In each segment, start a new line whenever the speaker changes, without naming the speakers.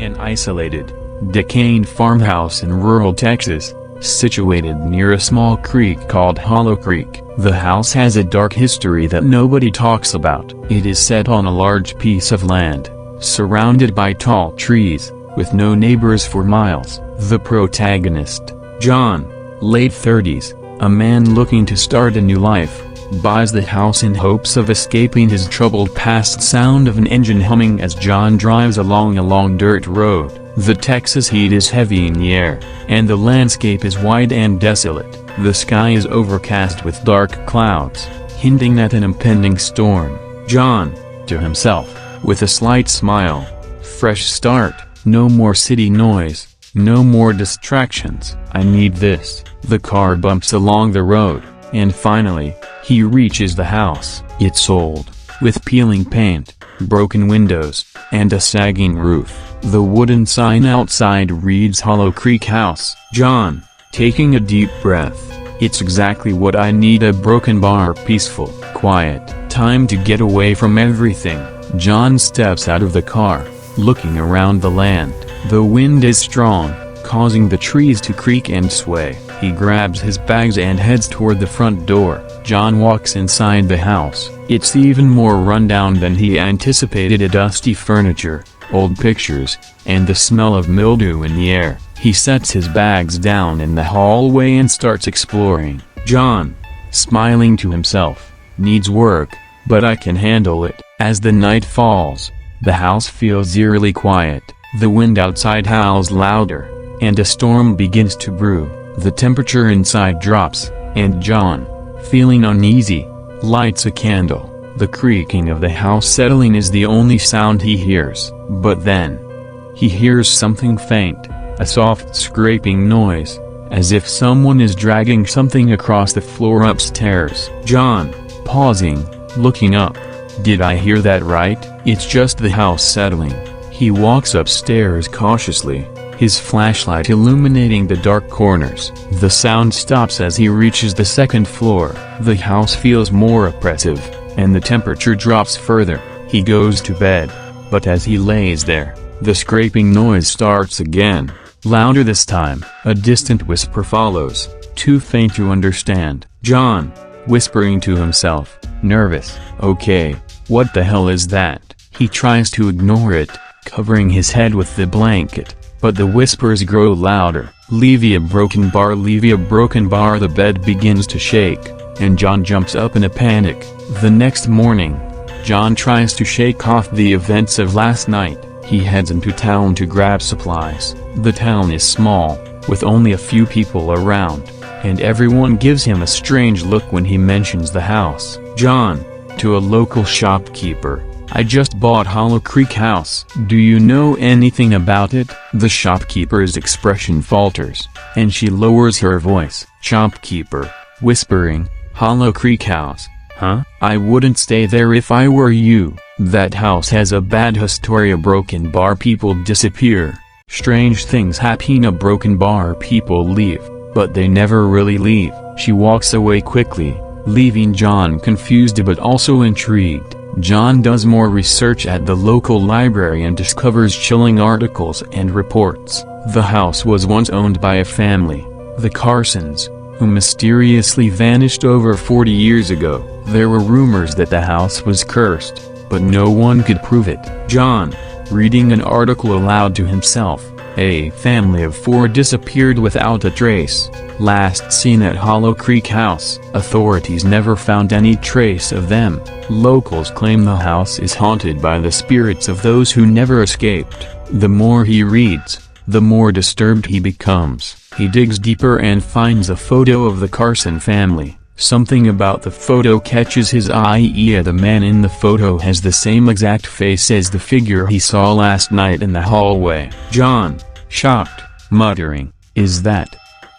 An isolated, decaying farmhouse in rural Texas, situated near a small creek called Hollow Creek. The house has a dark history that nobody talks about. It is set on a large piece of land, surrounded by tall trees, with no neighbors for miles. The protagonist, John, late 30s, a man looking to start a new life, buys the house in hopes of escaping his troubled past. Sound of an engine humming as John drives along a long dirt road. The Texas heat is heavy in the air, and the landscape is wide and desolate. The sky is overcast with dark clouds, hinting at an impending storm. John, to himself, with a slight smile. Fresh start, no more city noise, no more distractions. I need this. The car bumps along the road, and finally, he reaches the house. It's old, with peeling paint, broken windows, and a sagging roof. The wooden sign outside reads Hollow Creek House. John, taking a deep breath. It's exactly what I need, a broken bar, peaceful, quiet, time to get away from everything. John steps out of the car, looking around the land. The wind is strong, causing the trees to creak and sway. He grabs his bags and heads toward the front door. John walks inside the house. It's even more rundown than he anticipated. A dusty furniture, old pictures, and the smell of mildew in the air. He sets his bags down in the hallway and starts exploring. John, smiling to himself, needs work, but I can handle it. As the night falls, the house feels eerily quiet. The wind outside howls louder, and a storm begins to brew. The temperature inside drops, and John, feeling uneasy, lights a candle. The creaking of the house settling is the only sound he hears. But then, he hears something faint, a soft scraping noise, as if someone is dragging something across the floor upstairs. John, pausing, looking up. Did I hear that right? It's just the house settling. He walks upstairs cautiously, his flashlight illuminating the dark corners. The sound stops as he reaches the second floor. The house feels more oppressive, and the temperature drops further. He goes to bed, but as he lays there, the scraping noise starts again, louder this time. A distant whisper follows, too faint to understand. John, whispering to himself, nervous. Okay, what the hell is that? He tries to ignore it, covering his head with the blanket, but the whispers grow louder. Levy a broken bar, levy a broken bar. The bed begins to shake, and John jumps up in a panic. The next morning, John tries to shake off the events of last night. He heads into town to grab supplies. The town is small, with only a few people around, and everyone gives him a strange look when he mentions the house. John, to a local shopkeeper, I just bought Hollow Creek House. Do you know anything about it? The shopkeeper's expression falters, and she lowers her voice. Shopkeeper, whispering, Hollow Creek House, huh? I wouldn't stay there if I were you. That house has a bad history. A broken bar, people disappear. Strange things happen. A broken bar, people leave, but they never really leave. She walks away quickly, leaving John confused but also intrigued. John does more research at the local library and discovers chilling articles and reports. The house was once owned by a family, the Carsons, who mysteriously vanished over 40 years ago. There were rumors that the house was cursed, but no one could prove it. John, reading an article aloud to himself, a family of 4 disappeared without a trace. Last seen at Hollow Creek House. Authorities never found any trace of them. Locals claim the house is haunted by the spirits of those who never escaped. The more he reads, the more disturbed he becomes. He digs deeper and finds a photo of the Carson family. Something about the photo catches his eye. The man in the photo has the same exact face as the figure he saw last night in the hallway. John, shocked, muttering, is that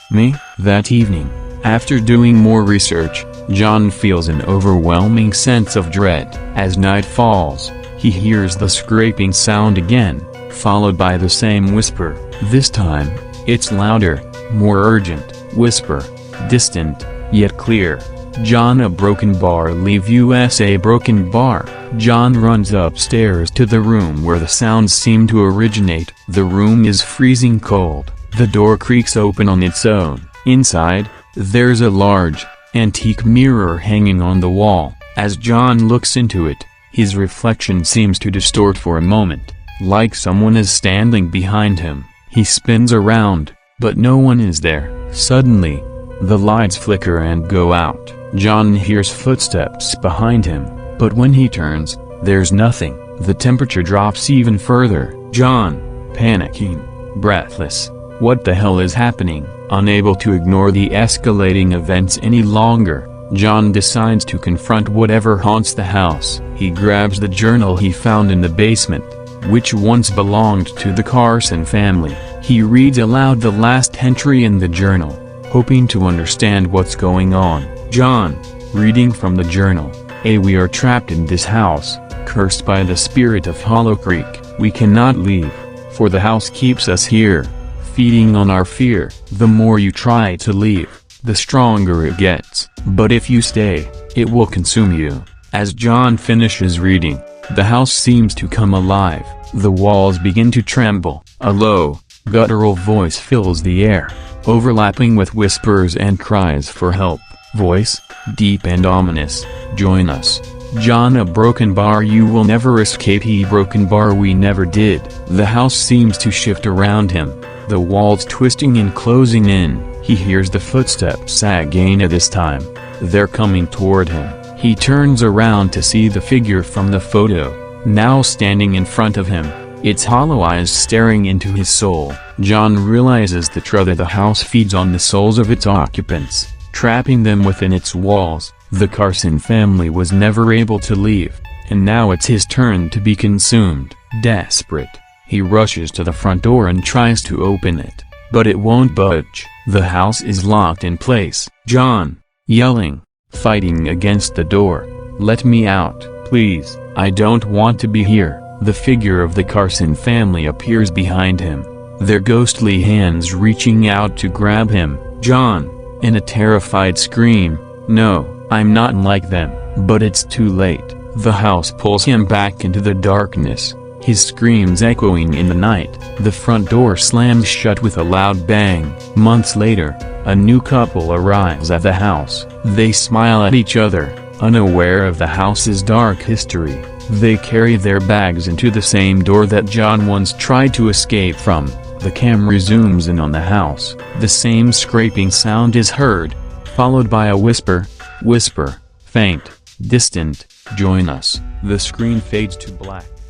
me? That evening, after doing more research, John feels an overwhelming sense of dread. As night falls, he hears the scraping sound again, followed by the same whisper. This time, it's louder, more urgent, whisper, distant, yet clear. John, a broken bar. Leave USA. Broken bar. John runs upstairs to the room where the sounds seem to originate. The room is freezing cold. The door creaks open on its own. Inside, there's a large, antique mirror hanging on the wall. As John looks into it, his reflection seems to distort for a moment, like someone is standing behind him. He spins around, but no one is there. Suddenly, the lights flicker and go out. John hears footsteps behind him, but when he turns, there's nothing. The temperature drops even further. John, panicking, breathless. What the hell is happening? Unable to ignore the escalating events any longer, John decides to confront whatever haunts the house. He grabs the journal he found in the basement, which once belonged to the Carson family. He reads aloud the last entry in the journal, hoping to understand what's going on. John, reading from the journal, we are trapped in this house, cursed by the spirit of Hollow Creek. We cannot leave, for the house keeps us here, feeding on our fear. The more you try to leave, the stronger it gets. But if you stay, it will consume you. As John finishes reading, the house seems to come alive. The walls begin to tremble. A low, guttural voice fills the air, overlapping with whispers and cries for help. Voice, deep and ominous, join us. John, a broken bar. You will never escape. Broken bar. We never did. The house seems to shift around him, the walls twisting and closing in. He hears the footsteps again. This time, they're coming toward him. He turns around to see the figure from the photo, now standing in front of him, its hollow eyes staring into his soul. John realizes the trap that the house feeds on the souls of its occupants, trapping them within its walls. The Carson family was never able to leave, and now it's his turn to be consumed. Desperate, he rushes to the front door and tries to open it, but it won't budge. The house is locked in place. John, yelling, fighting against the door. Let me out, please. I don't want to be here. The figure of the Carson family appears behind him, their ghostly hands reaching out to grab him. John, in a terrified scream, no, I'm not like them. But it's too late. The house pulls him back into the darkness, his screams echoing in the night. The front door slams shut with a loud bang. Months later, a new couple arrives at the house. They smile at each other, unaware of the house's dark history. They carry their bags into the same door that John once tried to escape from. The camera zooms in on the house. The same scraping sound is heard, followed by a whisper, faint, distant, join us. The screen fades to black.